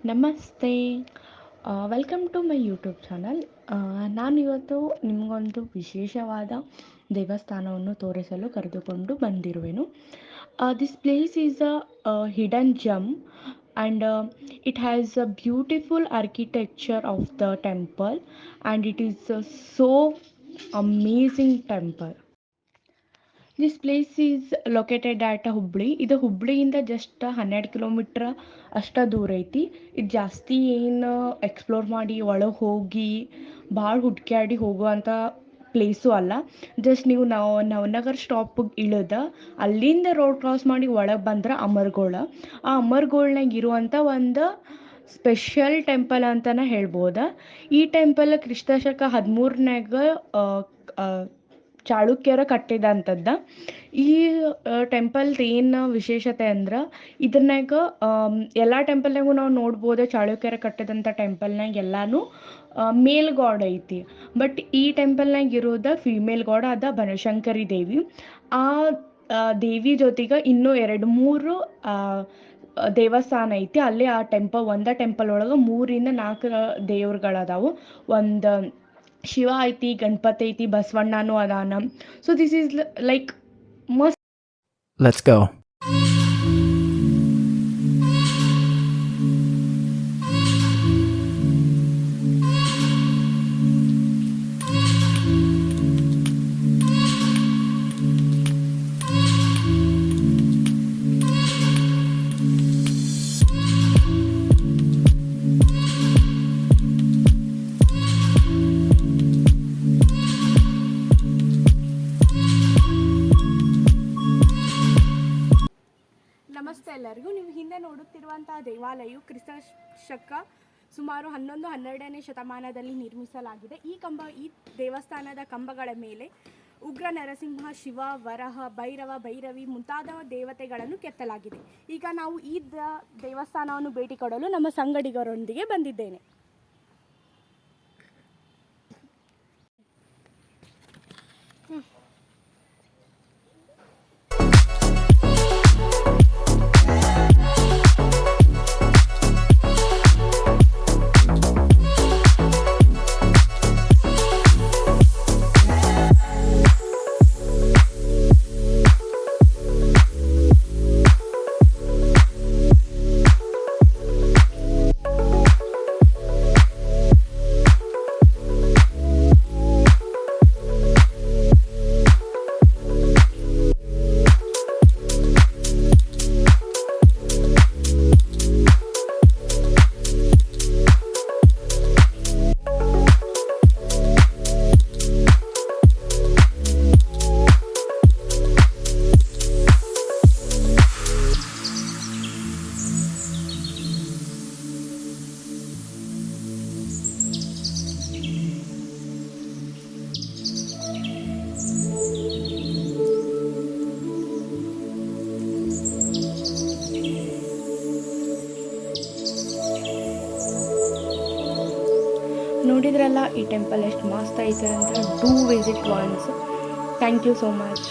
ನಮಸ್ತೆ. Welcome to my YouTube channel. ನಾನಿವತ್ತು ನಿಮಗೊಂದು ವಿಶೇಷವಾದ ದೇವಸ್ಥಾನವನ್ನು ತೋರಿಸಲು ಕರೆದುಕೊಂಡು ಬಂದಿರುವೆನು. This place is a hidden gem and it has a beautiful architecture of the temple and it is so amazing temple. This place is located at Hubli. ಇದು ಹುಬ್ಳಿಯಿಂದ just 12 kilometre ಅಷ್ಟ ದೂರ ಐತಿ. ಇದು ಜಾಸ್ತಿ ಏನು ಎಕ್ಸ್ಪ್ಲೋರ್ ಮಾಡಿ ಒಳಗೆ ಹೋಗಿ ಭಾಳ ಹುಡ್ಕ್ಯಾಡಿ ಹೋಗುವಂಥ ಪ್ಲೇಸು ಅಲ್ಲ. ಜಸ್ಟ್ ನೀವು ನವನಗರ್ ಸ್ಟಾಪಿಗೆ ಇಳಿದ ಅಲ್ಲಿಂದ ರೋಡ್ ಕ್ರಾಸ್ ಮಾಡಿ ಒಳಗೆ ಬಂದ್ರೆ ಅಮರಗೋಳ. ಆ ಅಮರಗೋಳ್ನಾಗ ಇರುವಂಥ ಒಂದು ಸ್ಪೆಷಲ್ ಟೆಂಪಲ್ ಅಂತಲೇ ಹೇಳ್ಬೋದು. ಈ ಟೆಂಪಲ್ ಕ್ರಿಸ್ತಶಕ 13ನ್ಯಾಗ ಚಾಳುಕ್ಯರ ಕಟ್ಟಿದಂಥದ್ದು. ಈ ಟೆಂಪಲ್ದು ಏನು ವಿಶೇಷತೆ ಅಂದ್ರೆ ಇದ್ರನ್ಯಾಗ ಎಲ್ಲ ಟೆಂಪಲ್ನಾಗೂ ನಾವು ನೋಡ್ಬೋದು. ಚಾಳುಕ್ಯರ ಕಟ್ಟಿದಂಥ ಟೆಂಪಲ್ನಾಗ ಎಲ್ಲನೂ ಮೇಲ್ ಗಾಡ್ ಐತಿ. ಬಟ್ ಈ ಟೆಂಪಲ್ನಾಗ ಇರೋದು ಫಿಮೇಲ್ ಗಾಡ್ ಅದ ಬನಶಂಕರಿ ದೇವಿ. ಆ ದೇವಿ ಜೊತೆಗೆ ಇನ್ನೂ 2-3 ದೇವಸ್ಥಾನ ಐತಿ. ಅಲ್ಲಿ ಆ ಒಂದೇ ಟೆಂಪಲ್ ಒಳಗೆ 3-4 ದೇವ್ರುಗಳದಾವು. ಒಂದು ಶಿವ ಐತಿ, ಗಣಪತಿ ಐತಿ, ಬಸವಣ್ಣನೂ ಅದಾನ. So this is like must. Let's go. ನಮಸ್ತೆ ಎಲ್ಲರಿಗೂ. ನೀವು ಹಿಂದೆ ನೋಡುತ್ತಿರುವಂತಹ ದೇವಾಲಯವು ಕ್ರಿಸ್ತಶಕ ಸುಮಾರು 11-12ನೇ ಶತಮಾನದಲ್ಲಿ ನಿರ್ಮಿಸಲಾಗಿದೆ. ಈ ದೇವಸ್ಥಾನದ ಕಂಬಗಳ ಮೇಲೆ ಉಗ್ರ ನರಸಿಂಹ, ಶಿವ, ವರಹ, ಭೈರವ, ಭೈರವಿ ಮುಂತಾದ ದೇವತೆಗಳನ್ನು ಕೆತ್ತಲಾಗಿದೆ. ಈಗ ನಾವು ಈ ದೇವಸ್ಥಾನವನ್ನು ಭೇಟಿ ಕೊಡಲು ನಮ್ಮ ಸಂಗಡಿಗರೊಂದಿಗೆ ಬಂದಿದ್ದೇನೆ. ನೋಡಿದ್ರಲ್ಲ ಈ ಟೆಂಪಲ್ ಎಷ್ಟು ಮಸ್ತ್ ಐತೆ ಅಂತ. Do visit once. Thank you so much.